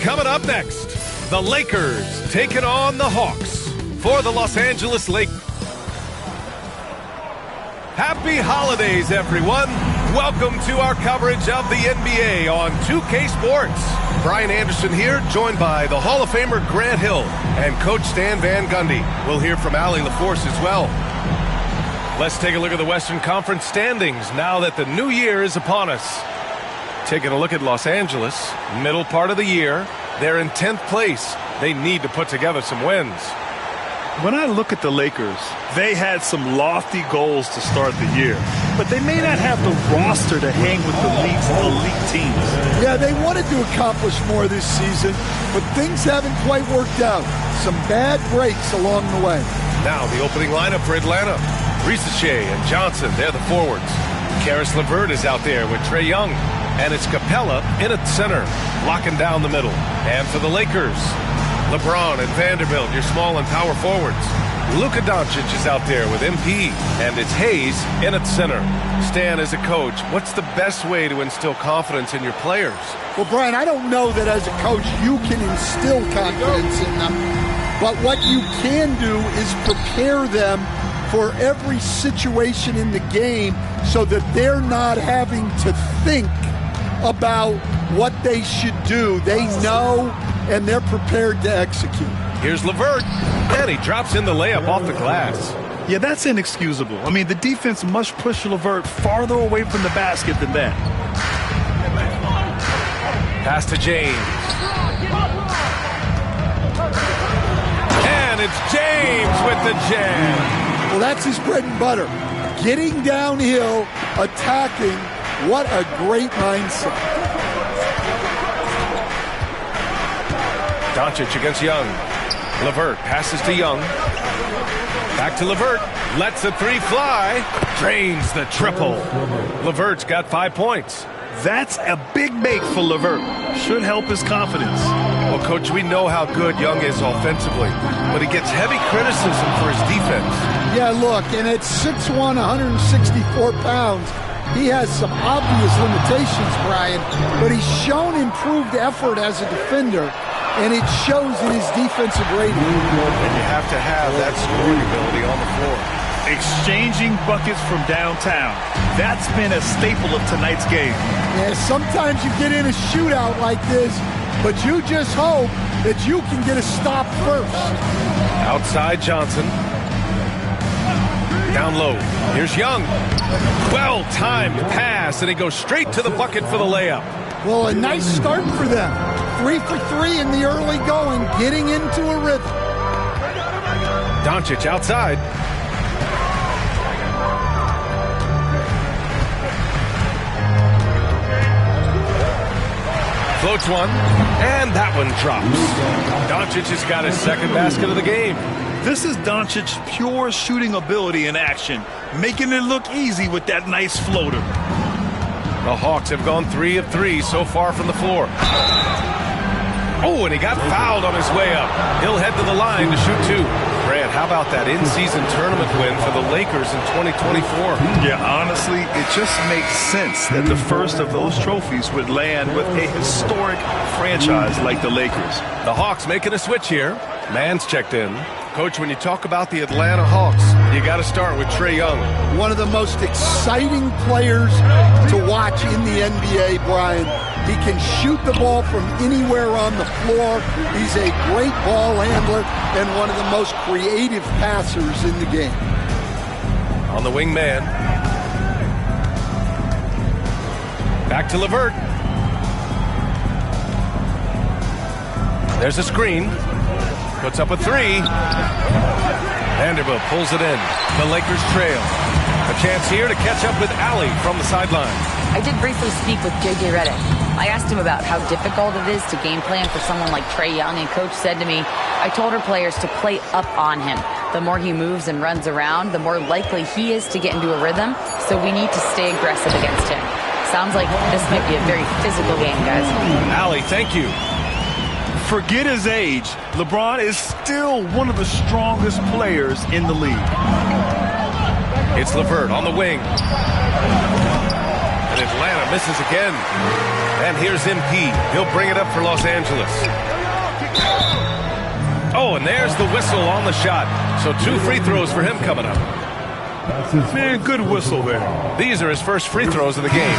Coming up next, the Lakers taking on the Hawks for the Los Angeles Lakers. Happy holidays, everyone. Welcome to our coverage of the NBA on 2K Sports. Brian Anderson here, joined by the Hall of Famer Grant Hill and Coach Stan Van Gundy. We'll hear from Allie LaForce as well. Let's take a look at the Western Conference standings now that the new year is upon us. Taking a look at Los Angeles, middle part of the year, they're in 10th place. They need to put together some wins. When I look at the Lakers, they had some lofty goals to start the year, but they may not have the roster to hang with the league's elite teams. Yeah, they wanted to accomplish more this season, but things haven't quite worked out. Some bad breaks along the way. Now the opening lineup for Atlanta. Risache and Johnson, they're the forwards. Caris LeVert is out there with Trae Young. And it's Capella in at center, locking down the middle. And for the Lakers, LeBron and Vanderbilt, your small and power forwards. Luka Doncic is out there with MP, and it's Hayes in at center. Stan, as a coach, what's the best way to instill confidence in your players? Well, Brian, I don't know that as a coach you can instill confidence in them, but what you can do is prepare them for every situation in the game so that they're not having to think about what they should do. They know, and they're prepared to execute. Here's LeVert, and he drops in the layup off the glass. Yeah, that's inexcusable. I mean, the defense must push LeVert farther away from the basket than that. Pass to James. And it's James with the jam. Well, that's his bread and butter. Getting downhill, attacking. What a great mindset. Doncic against Young. LeVert passes to Young. Back to LeVert. Lets the three fly. Drains the triple. LeVert's got 5 points. That's a big make for LeVert. Should help his confidence. Well, Coach, we know how good Young is offensively, but he gets heavy criticism for his defense. Yeah, look, and at 6'1", 164 pounds, he has some obvious limitations, Brian, but he's shown improved effort as a defender, and it shows in his defensive rating. And you have to have that scoring ability on the floor. Exchanging buckets from downtown. That's been a staple of tonight's game. Yeah, sometimes you get in a shootout like this, but you just hope that you can get a stop first. Outside Johnson. Down low. Here's Young. Well-timed pass, and he goes straight to the bucket for the layup. Well, a nice start for them. 3 for 3 in the early going, getting into a rhythm. Doncic outside. Floats one, and that one drops. Doncic has got his second basket of the game. This is Doncic's pure shooting ability in action, making it look easy with that nice floater. The Hawks have gone 3 of 3 so far from the floor. Oh, and he got fouled on his way up. He'll head to the line to shoot 2. Brad, how about that in-season tournament win for the Lakers in 2024? Yeah, honestly, it just makes sense that the first of those trophies would land with a historic franchise like the Lakers. The Hawks making a switch here. Mann's checked in. Coach, when you talk about the Atlanta Hawks, you got to start with Trae Young. One of the most exciting players to watch in the NBA, Brian. He can shoot the ball from anywhere on the floor. He's a great ball handler and one of the most creative passers in the game. On the wing man. Back to LeVert. There's a screen. Puts up a three. Vanderbilt pulls it in. The Lakers trail. A chance here to catch up with Allie from the sideline. I did briefly speak with J.J. Redick. I asked him about how difficult it is to game plan for someone like Trae Young, and Coach said to me, I told our players to play up on him. The more he moves and runs around, the more likely he is to get into a rhythm, so we need to stay aggressive against him. Sounds like this might be a very physical game, guys. Allie, thank you. Forget his age. LeBron is still one of the strongest players in the league. It's LeVert on the wing. And Atlanta misses again. And here's MP. He'll bring it up for Los Angeles. Oh, and there's the whistle on the shot. So 2 free throws for him coming up. Man, good whistle there. These are his first free throws of the game.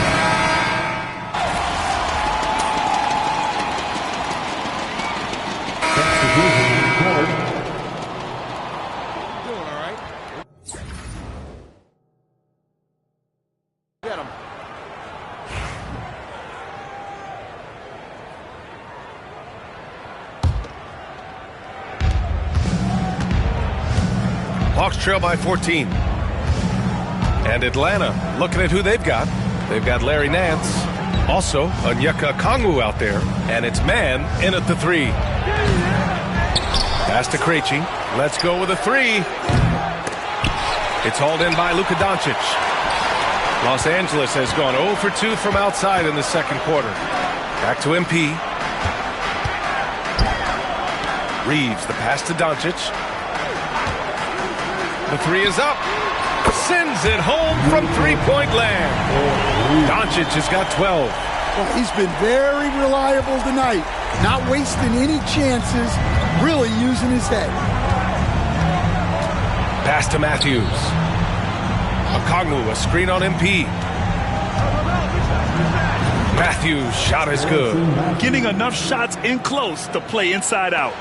Hawks trail by 14. And Atlanta looking at who they've got. They've got Larry Nance. Also, Onyeka Okongwu out there. And it's man in at the three. Pass to Krejci. Let's go with a three. It's hauled in by Luka Doncic. Los Angeles has gone 0 for 2 from outside in the second quarter. Back to MP. Reeves, the pass to Doncic. The three is up. Sends it home from three-point land. Doncic has got 12. Well, he's been very reliable tonight. Not wasting any chances, really using his head. Pass to Matthews. Okongwu, a screen on MP. Matthews' shot is good. Getting enough shots in close to play inside out.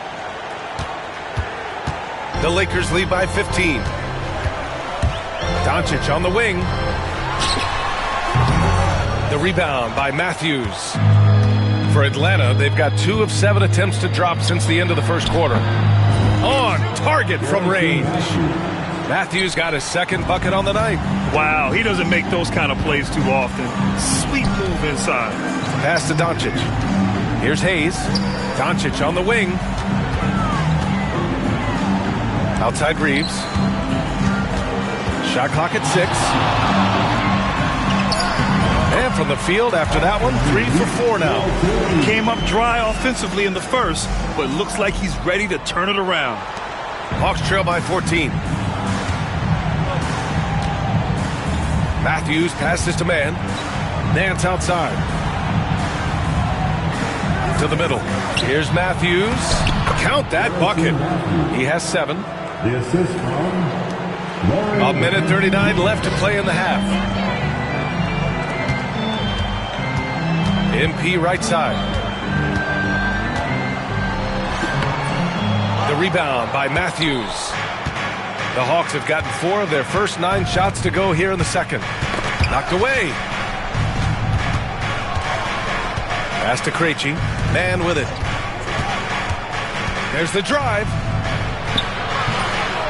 The Lakers lead by 15. Doncic on the wing. The rebound by Matthews. For Atlanta, they've got 2 of 7 attempts to drop since the end of the first quarter. On target from range. Matthews got his second bucket on the night. Wow, he doesn't make those kind of plays too often. Sweet move inside. Pass to Doncic. Here's Hayes. Doncic on the wing. Outside Reeves. Shot clock at 6. And from the field after that one, 3 for 4 now. Came up dry offensively in the first, but looks like he's ready to turn it around. Hawks trail by 14. Matthews passes to man. Nance outside. To the middle. Here's Matthews. Count that bucket. He has 7. The assist from A minute 39 left to play in the half. MP right side. The rebound by Matthews. The Hawks have gotten 4 of their first 9 shots to go here in the second. Knocked away. Pass to Krejci. Man with it. There's the drive.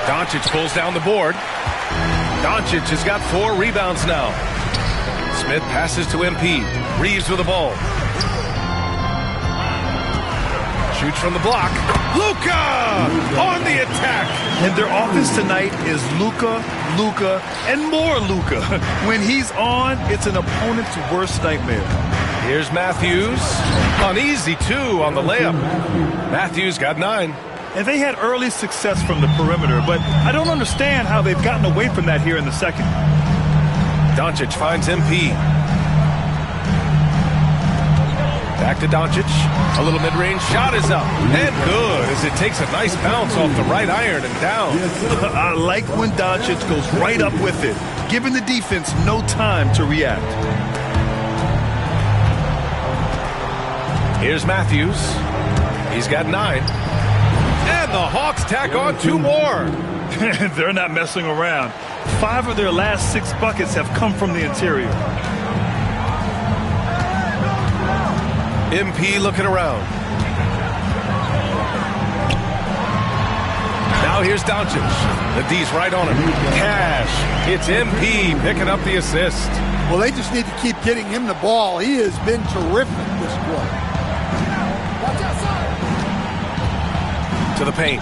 Doncic pulls down the board. Doncic has got 4 rebounds now. Smith passes to MP. Reeves with the ball. Shoots from the block. Luka on the attack. And their offense tonight is Luka, Luka, and more Luka. When he's on, it's an opponent's worst nightmare. Here's Matthews. Uneasy, too, on the layup. Matthews got 9. And they had early success from the perimeter, but I don't understand how they've gotten away from that here in the second. Doncic finds MP. Back to Doncic. A little mid-range shot is up. And good, as it takes a nice bounce off the right iron and down. I like when Doncic goes right up with it, giving the defense no time to react. Here's Matthews. He's got 9. And the Hawks tack on 2 more. They're not messing around. 5 of their last 6 buckets have come from the interior. MP looking around. here's Doncic. The D's right on him. Cash. It's MP picking up the assist. Well, they just need to keep getting him the ball. He has been terrific this quarter. To the paint.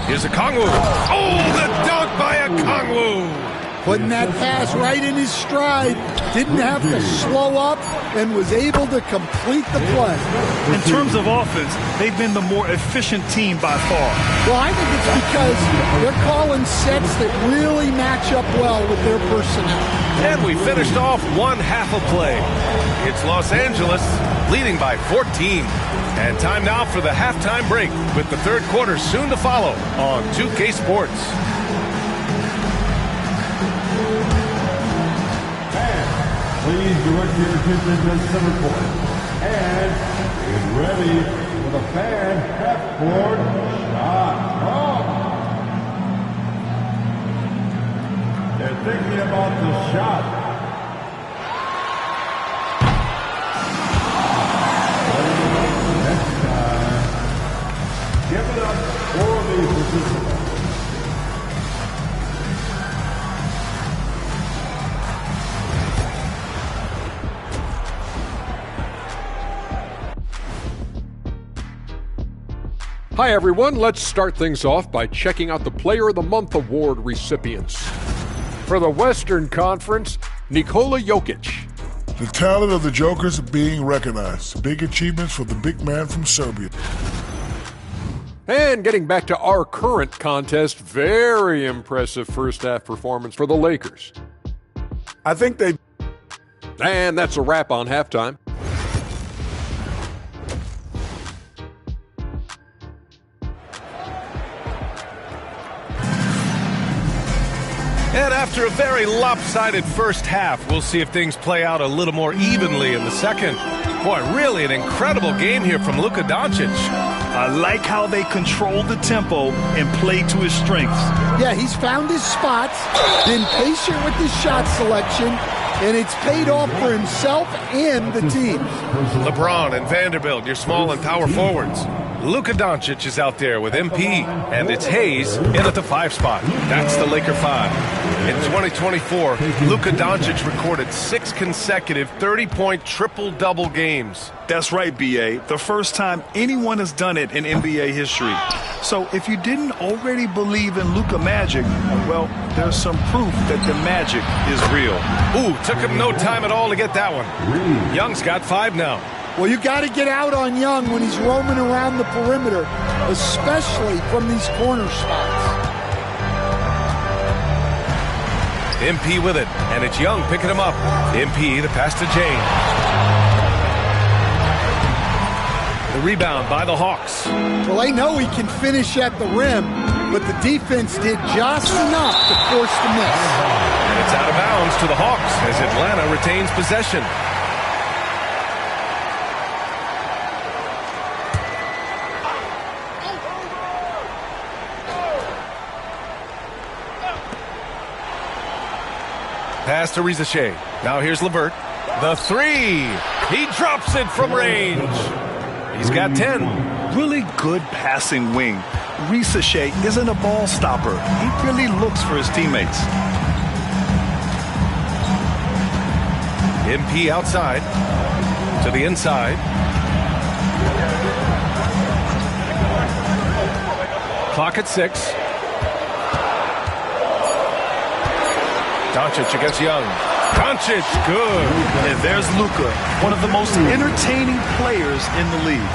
Here's a Okongwu. Oh, the dunk by a Okongwu. Putting that pass right in his stride. Didn't have to slow up and was able to complete the play. In terms of offense, they've been the more efficient team by far. Well, I think it's because they're calling sets that really match up well with their personnel. And we finished off one half of play. It's Los Angeles leading by 14. And time now for the halftime break with the third quarter soon to follow on 2K Sports. Please direct your attention to center court. And get ready for the fan half-court shot. They're thinking about the shot. Next time, give it up for the participants. Hi everyone, let's start things off by checking out the Player of the Month award recipients. For the Western Conference, Nikola Jokic. The talent of the Jokers being recognized. Big achievements for the big man from Serbia. And getting back to our current contest, very impressive first half performance for the Lakers. I think they... And that's a wrap on halftime. And after a very lopsided first half, we'll see if things play out a little more evenly in the second. Boy, really an incredible game here from Luka Doncic. I like how they control the tempo and play to his strengths. Yeah, he's found his spots, been patient with his shot selection, and it's paid off for himself and the team. LeBron and Vanderbilt, your small and power forwards. Luka Doncic is out there with MP, and it's Hayes in at the 5 spot. That's the Laker 5. In 2024, Luka Doncic recorded 6 consecutive 30-point triple-double games. That's right, B.A. The first time anyone has done it in NBA history. So if you didn't already believe in Luka Magic, well, there's some proof that the magic is real. Ooh, took him no time at all to get that one. Young's got 5 now. Well, you got to get out on Young when he's roaming around the perimeter, especially from these corner spots. MP with it, and it's Young picking him up. MP, the pass to James. The rebound by the Hawks. Well, they know he can finish at the rim, but the defense did just enough to force the miss. And it's out of bounds to the Hawks as Atlanta retains possession. Pass to Reza Shea. Now here's LeVert. The 3. He drops it from range. He's got 10. Really good passing wing. Reza Shea isn't a ball stopper. He really looks for his teammates. MP outside. To the inside. Clock at 6. Doncic against Young. Doncic, good. And there's Luka, one of the most entertaining players in the league.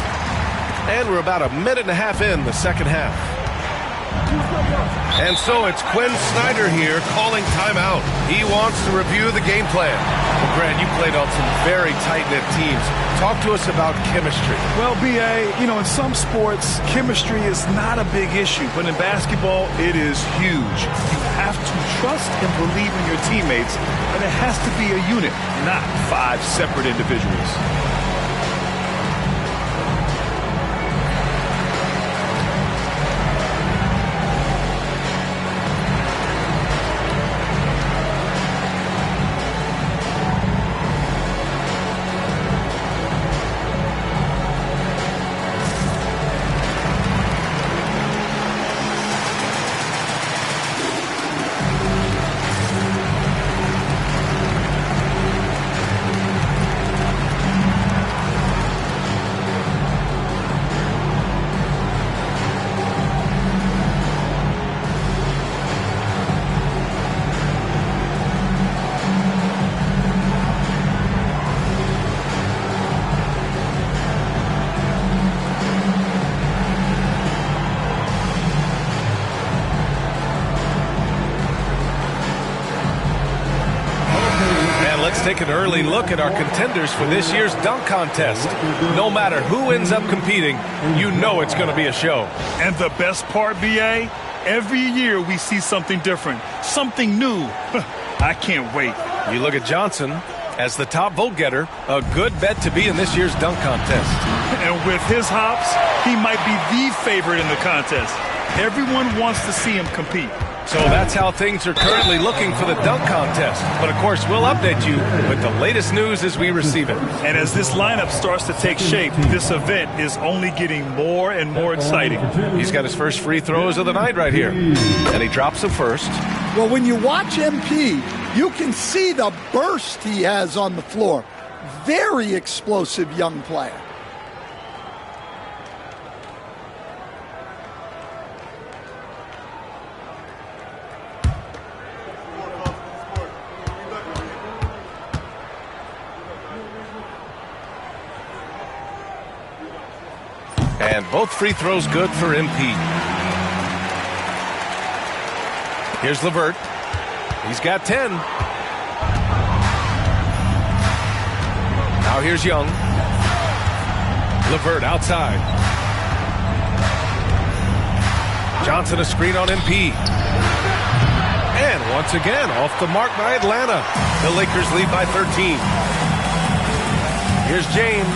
And we're about a minute and a half in the second half. And so it's Quinn Snyder here calling timeout. He wants to review the game plan. Well, Grant, you played on some very tight-knit teams. Talk to us about chemistry. Well, B.A., in some sports, chemistry is not a big issue. But in basketball, it is huge. You have to trust and believe in your teammates, and it has to be a unit, not 5 separate individuals. take an early look at our contenders for this year's dunk contest. No matter who ends up competing, you know it's going to be a show. And the best part, B.A., every year we see something different, something new. I can't wait. You look at Johnson as the top vote getter, a good bet to be in this year's dunk contest. And with his hops, he might be the favorite in the contest. Everyone wants to see him compete. So that's how things are currently looking for the dunk contest. But of course, we'll update you with the latest news as we receive it. And as this lineup starts to take shape, this event is only getting more and more exciting. He's got his first free throws of the night right here. And he drops them first. Well, when you watch MP, you can see the burst he has on the floor. Very explosive young player. And both free throws good for MP. Here's LeVert. He's got 10. Now here's Young. LeVert outside. Johnson a screen on MP. And once again, off the mark by Atlanta. The Lakers lead by 13. Here's James.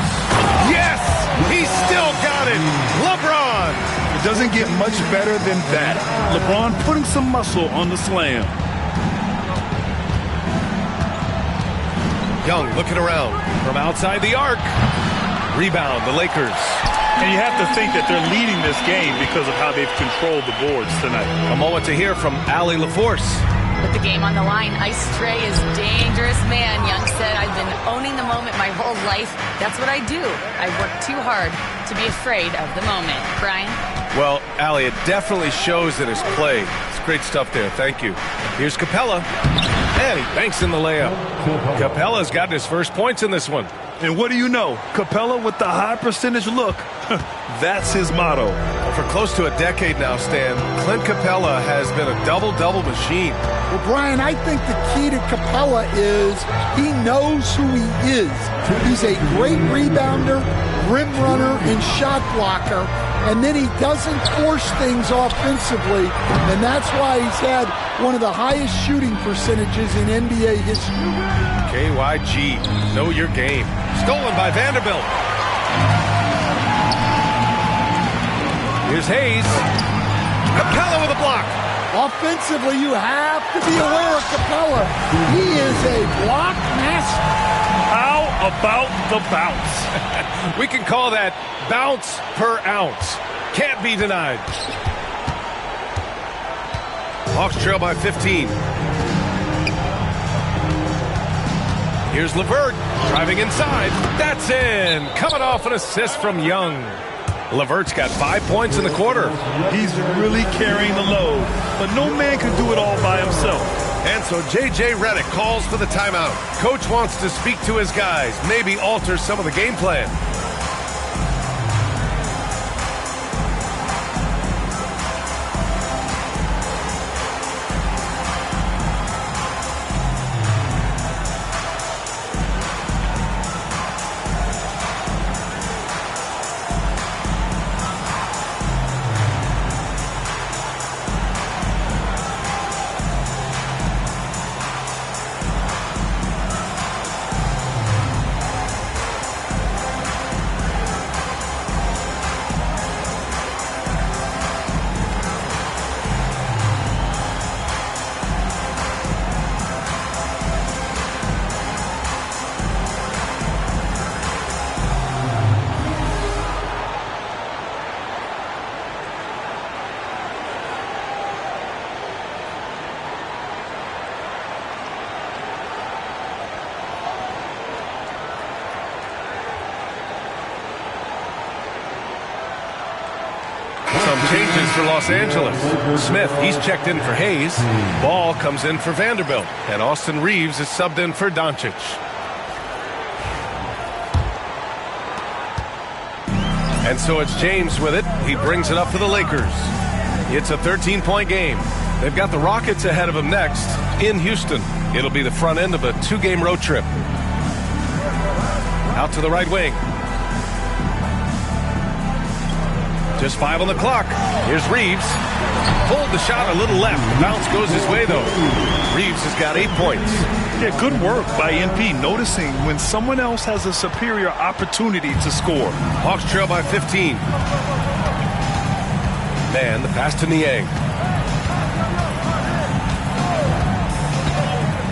Yes! He's still got it. LeBron. It doesn't get much better than that. LeBron putting some muscle on the slam. Young looking around from outside the arc. Rebound, the Lakers. And you have to think that they're leading this game because of how they've controlled the boards tonight. A moment to hear from Allie LaForce. With the game on the line, Ice Trae is dangerous, man. Young said, I've been owning the moment my whole life. That's what I do. I work too hard to be afraid of the moment. Brian? Well, Allie, it definitely shows in his play. It's great stuff there. Thank you. Here's Capella. And he banks in the layup. Capella's gotten his first points in this one. And what do you know? Capella with the high percentage look. That's his motto. For close to a decade now, Stan, Clint Capella has been a double-double machine. Well, Brian, I think the key to Capella is he knows who he is. He's a great rebounder, rim runner, and shot blocker. And then he doesn't force things offensively. And that's why he's had one of the highest shooting percentages in NBA history. KYG, know your game. Stolen by Vanderbilt. Here's Hayes. Capella with a block. Offensively, you have to be aware of Capella. He is a block master. How about the bounce? We can call that bounce per ounce. Can't be denied. Hawks trail by 15. Here's LeVert driving inside. That's in. Coming off an assist from Young. LeVert's got 5 points in the quarter. He's really carrying the load, but no man can do it all by himself. And so J.J. Redick calls for the timeout. Coach wants to speak to his guys, maybe alter some of the game plan. Some changes for Los Angeles. Smith, he's checked in for Hayes. Ball comes in for Vanderbilt. And Austin Reeves is subbed in for Doncic. And so it's James with it. He brings it up for the Lakers. It's a 13-point game. They've got the Rockets ahead of them next in Houston. It'll be the front end of a 2-game road trip. Out to the right wing. Just 5 on the clock. Here's Reeves. Pulled the shot a little left. The bounce goes his way, though. Reeves has got 8 points. Yeah, good work by NP, noticing when someone else has a superior opportunity to score. Hawks trail by 15. Man, the pass to Niang.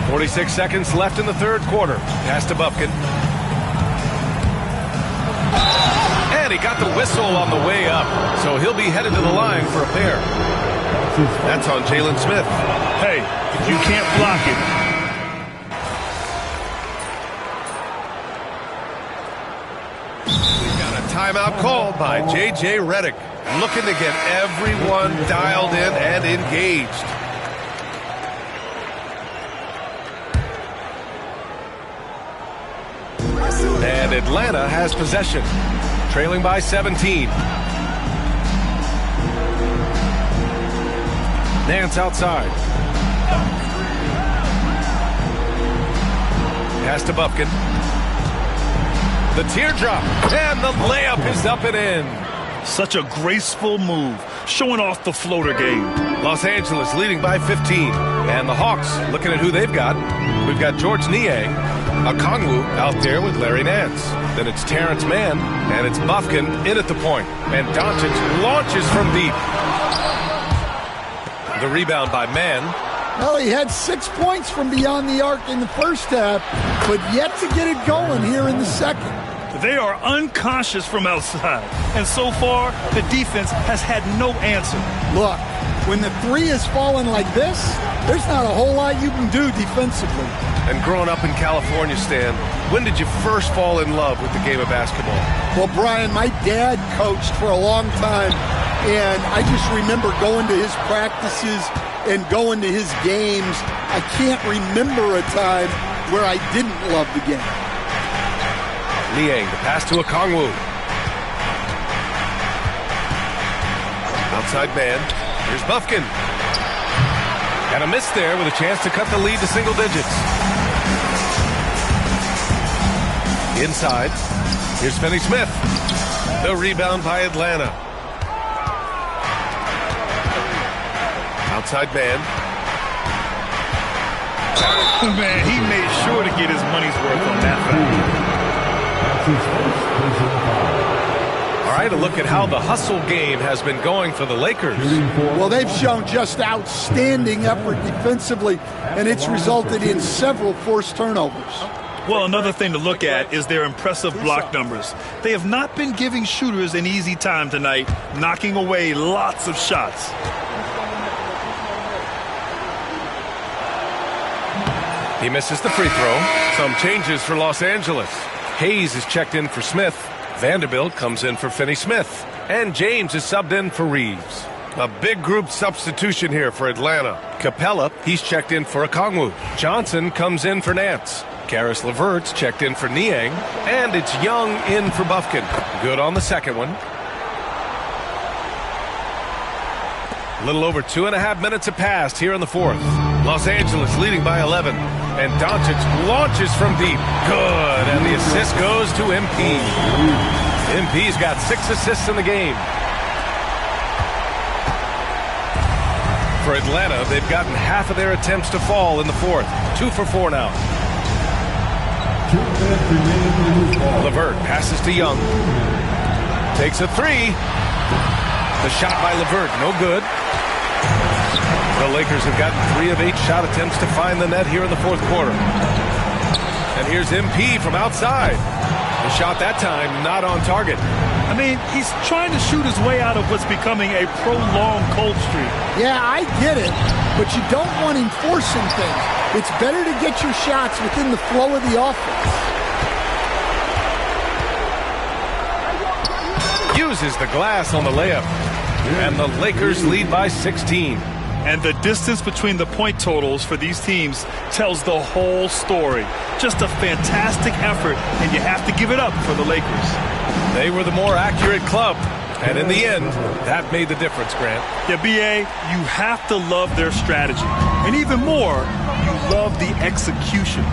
46 seconds left in the third quarter. Pass to Bufkin. And he got the whistle on the way up, so he'll be headed to the line for a pair. That's on Jalen Smith. Hey, if you can't block it. We've got a timeout called by J.J. Redick, looking to get everyone dialed in and engaged. And Atlanta has possession, trailing by 17. Nance outside. Pass to Bufkin. The teardrop, and the layup is up and in. Such a graceful move, showing off the floater game. Los Angeles leading by 15. And the Hawks looking at who they've got. We've got George Niang, Okongwu out there with Larry Nance. Then it's Terrence Mann, and it's Bufkin in at the point. And Doncic launches from deep. The rebound by Mann. Well, he had 6 points from beyond the arc in the first half, but yet to get it going here in the second. They are unconscious from outside, and so far, the defense has had no answer. Look, when the three is falling like this, there's not a whole lot you can do defensively. And growing up in California, Stan, when did you first fall in love with the game of basketball? Well, Brian, my dad coached for a long time, and I just remember going to his practices and going to his games. I can't remember a time where I didn't love the game. Niang, the pass to Okongwu. Outside man. Here's Bufkin. And a miss there with a chance to cut the lead to single digits. Inside. Here's Finney Smith. The rebound by Atlanta. Outside man. Man, he made sure to get his money's worth on that foul. All right, a look at how the hustle game has been going for the Lakers. Well, they've shown just outstanding effort defensively, and it's resulted in several forced turnovers. Well, another thing to look at is their impressive block numbers. They have not been giving shooters an easy time tonight, knocking away lots of shots. He misses the free throw. Some changes for Los Angeles. Hayes is checked in for Smith. Vanderbilt comes in for Finney Smith. And James is subbed in for Reeves. A big group substitution here for Atlanta. Capella, he's checked in for Okongwu. Johnson comes in for Nance. Karis LeVert's checked in for Niang. And it's Young in for Bufkin. Good on the second one. A little over 2.5 minutes have passed here in the fourth. Los Angeles leading by 11. And Doncic launches from deep. Good. And the assist goes to MP. MP's got 6 assists in the game. For Atlanta, they've gotten half of their attempts to fall in the fourth. 2 for 4 now. LeVert passes to Young. Takes a 3. The shot by LeVert, no good. The Lakers have gotten 3 of 8 shot attempts to find the net here in the fourth quarter. And here's MP from outside. The shot that time not on target. I mean, he's trying to shoot his way out of what's becoming a prolonged cold streak. Yeah, I get it, but you don't want him forcing things. It's better to get your shots within the flow of the offense. Uses the glass on the layup. And the Lakers lead by 16. And the distance between the point totals for these teams tells the whole story. Just a fantastic effort, and you have to give it up for the Lakers. They were the more accurate club, and in the end, that made the difference, Grant. Yeah, B.A., you have to love their strategy. And even more, you love the execution.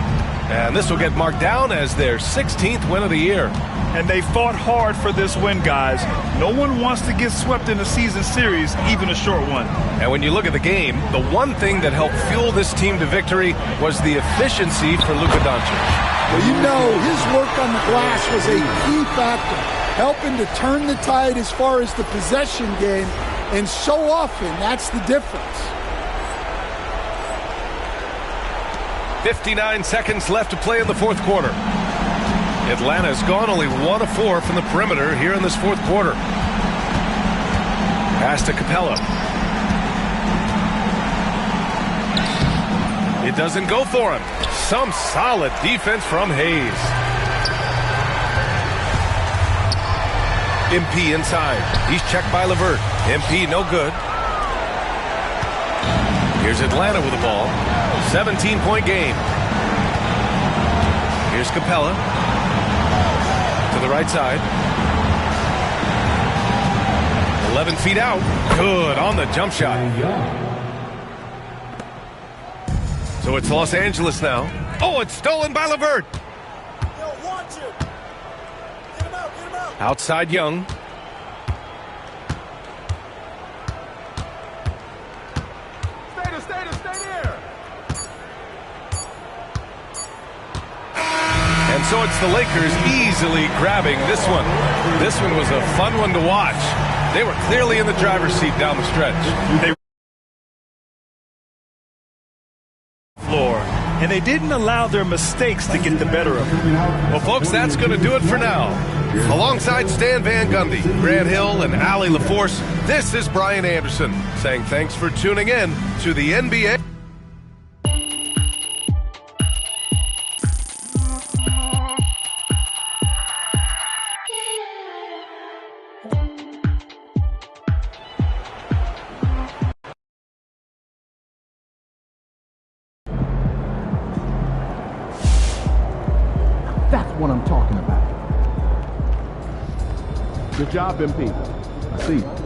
And this will get marked down as their 16th win of the year. And they fought hard for this win, guys. No one wants to get swept in a season series, even a short one. And when you look at the game, the one thing that helped fuel this team to victory was the efficiency for Luka Doncic. Well, you know, his work on the glass was a key factor, helping to turn the tide as far as the possession game, and so often that's the difference. 59 seconds left to play in the fourth quarter. Atlanta's gone only 1 of 4 from the perimeter here in this fourth quarter. Pass to Capella. It doesn't go for him. Some solid defense from Hayes. MP inside. He's checked by LeVert. MP no good. Here's Atlanta with the ball. 17-point game. Here's Capella. To the right side. 11 feet out. Good on the jump shot. So it's Los Angeles now. Oh, it's stolen by LeVert. Outside Young. And so it's the Lakers easily grabbing this one. This one was a fun one to watch. They were clearly in the driver's seat down the stretch. And they didn't allow their mistakes to get the better of them. Well, folks, that's going to do it for now. Alongside Stan Van Gundy, Grant Hill, and Allie LaForce, this is Brian Anderson saying thanks for tuning in to the NBA. That's what I'm talking about. Good job, MP. I see you.